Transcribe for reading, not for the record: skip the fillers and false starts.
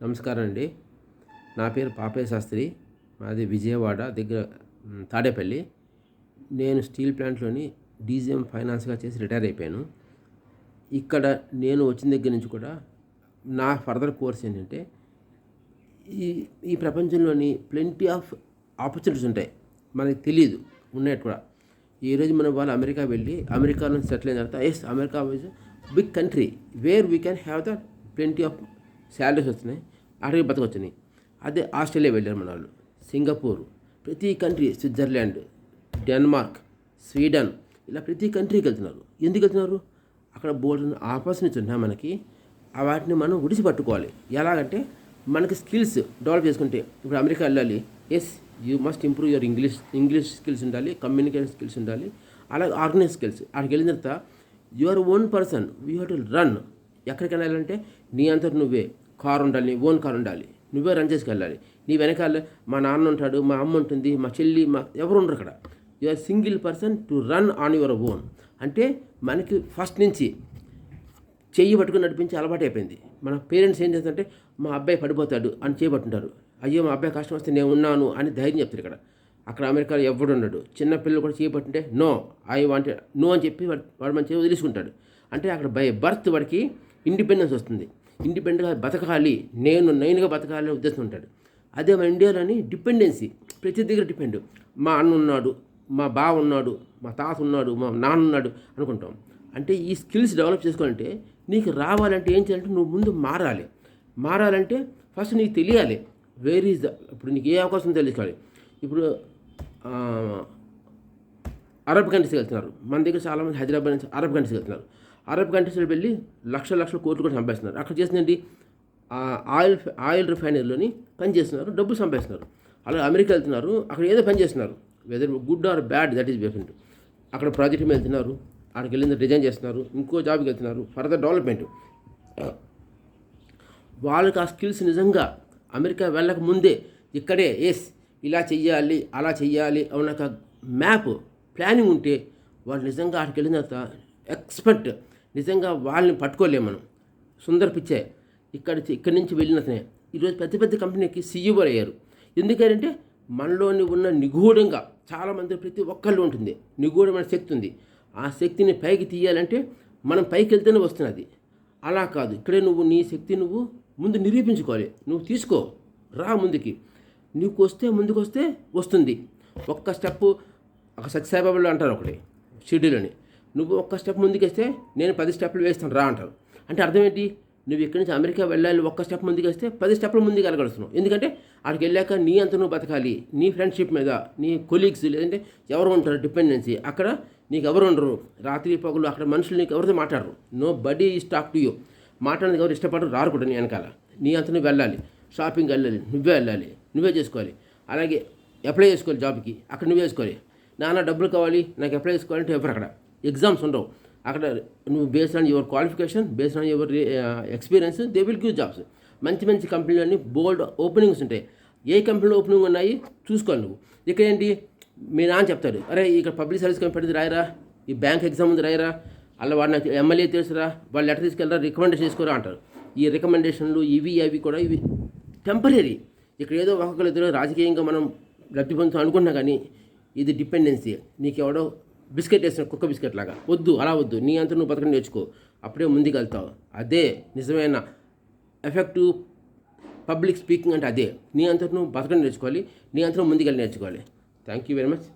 నమస్కారం అండి. నా పేరు పాపయ్య శాస్త్రి. మాది విజయవాడ దగ్గర తాడేపల్లి. నేను స్టీల్ ప్లాంట్లోని డీజీఎం ఫైనాన్స్గా చేసి రిటైర్ అయిపోయాను. ఇక్కడ నేను వచ్చిన దగ్గర నుంచి కూడా నా ఫర్దర్ కోర్స్ ఏంటంటే ఈ ఈ ప్రపంచంలోని ప్లెంటీ ఆఫ్ ఆపర్చునిటీస్ ఉంటాయి, మనకి తెలియదు ఉన్నట్టు కూడా. ఈరోజు మన వాళ్ళు అమెరికా వెళ్ళి అమెరికాలో సెటిల్ అయిన తర్వాత yes America is big country where we can have the plenty of salaries వస్తున్నాయి, అక్కడికి బతకొచ్చినాయి. అదే ఆస్ట్రేలియా వెళ్ళారు మన వాళ్ళు, సింగపూర్, ప్రతి కంట్రీ, స్విట్జర్లాండ్, డెన్మార్క్, స్వీడన్, ఇలా ప్రతి కంట్రీకి వెళ్తున్నారు. ఎందుకు వెళ్తున్నారు? అక్కడ బోల్డ్ ఆపర్చునిటీస్ ఉన్నాయి మనకి. వాటిని మనం ఉడిసి పట్టుకోవాలి. ఎలాగంటే మనకి స్కిల్స్ డెవలప్ చేసుకుంటే, ఇప్పుడు అమెరికా వెళ్ళాలి, yes you must improve your English skills ఉండాలి, కమ్యూనికేషన్ స్కిల్స్ ఉండాలి, అలాగే ఆర్గనైజ్ స్కిల్స్. అక్కడికి వెళ్ళిన తర్వాత your own person we have to run. ఎక్కడికి వెళ్ళాలంటే నీ అంతటి నువ్వే కారు ఉండాలి, నీ ఓన్ కారు ఉండాలి, నువ్వే రన్ చేసుకెళ్ళాలి. నీ వెనకాల మా నాన్న ఉంటాడు, మా అమ్మ ఉంటుంది, మా చెల్లి, మా ఎవరు ఉండరు అక్కడ. You are single person to run on your own. అంటే మనకి ఫస్ట్ నుంచి చెయ్యి పట్టుకుని నడిపించి అలవాటు అయిపోయింది. మన పేరెంట్స్ ఏం చేస్తారంటే మా అబ్బాయి పడిపోతాడు అని చేయబట్టుంటారు. అయ్యో మా అబ్బాయి కష్టం వస్తే నేను ఉన్నాను అని ధైర్యం చెప్తారు. ఇక్కడ అక్కడ అమెరికాలో ఎవడు ఉన్నాడు, చిన్న పిల్లలు కూడా చేయబట్టుంటే నో ఐ వాంట్ నో అని చెప్పి వాడు మంచిగా వదిలేసుకుంటాడు. అంటే అక్కడ బై బర్త్ వాడికి ఇండిపెండెన్స్ వస్తుంది. ఇండిపెండెంట్గా బతకాలి, నేనుగా బతకాలి అనే ఉద్దేశం ఉంటాడు. అదే మన ఇండియాలోని డిపెండెన్సీ, ప్రతి దగ్గర డిపెండ్. మా అన్న ఉన్నాడు, మా బావ ఉన్నాడు, మా తాత ఉన్నాడు, మా నాన్న ఉన్నాడు అనుకుంటాం. అంటే ఈ స్కిల్స్ డెవలప్ చేసుకోవాలంటే నీకు రావాలంటే ఏం చేయాలంటే నువ్వు ముందు మారాలంటే ఫస్ట్ నీకు తెలియాలి వేర్ ఈజ్ ద, ఇప్పుడు నీకు ఏ అవకాశం తెలుసుకోవాలి. ఇప్పుడు అరబ్ కంట్రీస్కి వెళ్తున్నారు, మన దగ్గర చాలామంది హైదరాబాద్ నుంచి అరబ్ కంట్రీస్కి వెళ్తున్నారు. అరబ్ కంట్రీస్లో వెళ్ళి లక్షల కోట్లు కూడా సంపాదిస్తున్నారు. అక్కడ చేసిందండి ఆయిల్ రిఫైనరీలోని పని చేస్తున్నారు, డబ్బులు సంపాదిస్తున్నారు. అలాగే అమెరికా వెళ్తున్నారు, అక్కడ ఏదో పని చేస్తున్నారు, weather good or bad that is different. అక్కడ ప్రాజెక్ట్ మీద వెళ్తున్నారు, అక్కడికి వెళ్ళిన డిజైన్ చేస్తున్నారు, ఇంకో జాబ్కి వెళ్తున్నారు, ఫర్దర్ డెవలప్మెంట్. వాళ్ళకి ఆ స్కిల్స్ నిజంగా అమెరికా వెళ్ళక ముందే ఇక్కడే ఎస్ ఇలా చెయ్యాలి, అలా చెయ్యాలి అన్న ఒక మ్యాప్ ప్లానింగ్ ఉంటే వాళ్ళు నిజంగా అక్కడికి వెళ్ళిన తర్వాత ఎక్స్పర్ట్. నిజంగా వాళ్ళని పట్టుకోలేము మనం. సుందర్ పిచ్చే ఇక్కడి నుంచి వెళ్ళినతనే ఈరోజు పెద్ద కంపెనీకి సీఈఓ అయ్యారు. ఎందుకంటే మనలోని ఉన్న నిగూఢంగా చాలామంది ప్రతి ఒక్కళ్ళు ఉంటుంది నిగూఢమైన శక్తి ఉంది. ఆ శక్తిని పైకి తీయాలంటే మనం పైకి వెళ్తేనే వస్తున్నది. అలా కాదు, ఇక్కడే నువ్వు నీ శక్తి నువ్వు ముందు నిరూపించుకోవాలి. నువ్వు తీసుకో, రా ముందుకి. నీకు వస్తే ముందుకు వస్తే వస్తుంది. ఒక్క స్టెప్, ఒక సత్యసాయిబాబాలో అంటారు ఒకటి షెడ్యూల్ని, నువ్వు ఒక్క స్టెప్ ముందుకేస్తే నేను 10 స్టెప్లు వేస్తాను రా అంటారు. అంటే అర్థం ఏంటి? నువ్వు ఇక్కడి నుంచి అమెరికా వెళ్ళాలి, ఒక్క స్టెప్ ముందుకు వేస్తే 10 స్టెప్లు ముందుకు వెళ్ళగలుగుతున్నావు. ఎందుకంటే అక్కడికి వెళ్ళాక నీ అంత నువ్వు బతకాలి. నీ ఫ్రెండ్షిప్ మీద నీ కొలీగ్స్ లేదంటే ఎవరు ఉంటారు డిపెండెన్సీ, అక్కడ నీకు ఎవరు ఉండరు. రాత్రి పగులు అక్కడ మనుషులు నీకు ఎవరితో మాట్లాడరు. Nobody is talk to you. మాట్లాడడానికి ఎవరు ఇష్టపడరు, రారు కూడా నీ వెనకాల. నీ అంత నువ్వు వెళ్ళాలి, షాపింగ్ వెళ్ళాలి, నువ్వే చేసుకోవాలి. అలాగే అప్లై చేసుకోవాలి జాబ్కి, అక్కడ నువ్వే చేసుకోవాలి. నాన్న డబ్బులు కావాలి, నాకు అప్లై చేసుకోవాలంటే ఎవరు అక్కడ ఎగ్జామ్స్ ఉండవు. అక్కడ నువ్వు based on your qualification, based on your experience they will give jobs. మంచి కంపెనీలన్నీ బోల్డ్ ఓపెనింగ్స్ ఉంటాయి. ఏ కంపెనీలో ఓపెనింగ్ ఉన్నాయి చూసుకోవాలి నువ్వు. ఇక్కడ ఏంటి, మీ నాన్న చెప్తాడు, అరే ఇక్కడ పబ్లిక్ సర్వీస్ కంపెనీ రాయరా, ఈ బ్యాంక్ ఎగ్జామ్ ఉంది రాయరా, అలా వాడు నాకు ఎమ్మెల్యే తెలుసురా, వాళ్ళు లెటర్ తీసుకెళ్ళరా, రికమెండేషన్ చేసుకోరా అంటారు. ఈ రికమెండేషన్లు ఇవి కూడా ఇవి టెంపరీ. ఇక్కడ ఏదో ఒక్కొక్కరు రాజకీయంగా మనం లబ్ధి పొందుతాం అనుకున్నా కానీ ఇది డిపెండెన్సీ. నీకు ఎవడో బిస్కెట్ వేసిన కుక్క బిస్కెట్ లాగా వద్దు, అలా వద్దు. నీ అంతా నువ్వు బతకడం నేర్చుకో, అప్పుడే ముందుకు వెళ్తావు. అదే నిజమైన ఎఫెక్టివ్ పబ్లిక్ స్పీకింగ్ అంటే అదే. నీ అంతా నువ్వు బతకడం నేర్చుకోవాలి, నీ అంతా ముందుకు వెళ్ళి నేర్చుకోవాలి. Thank you very much.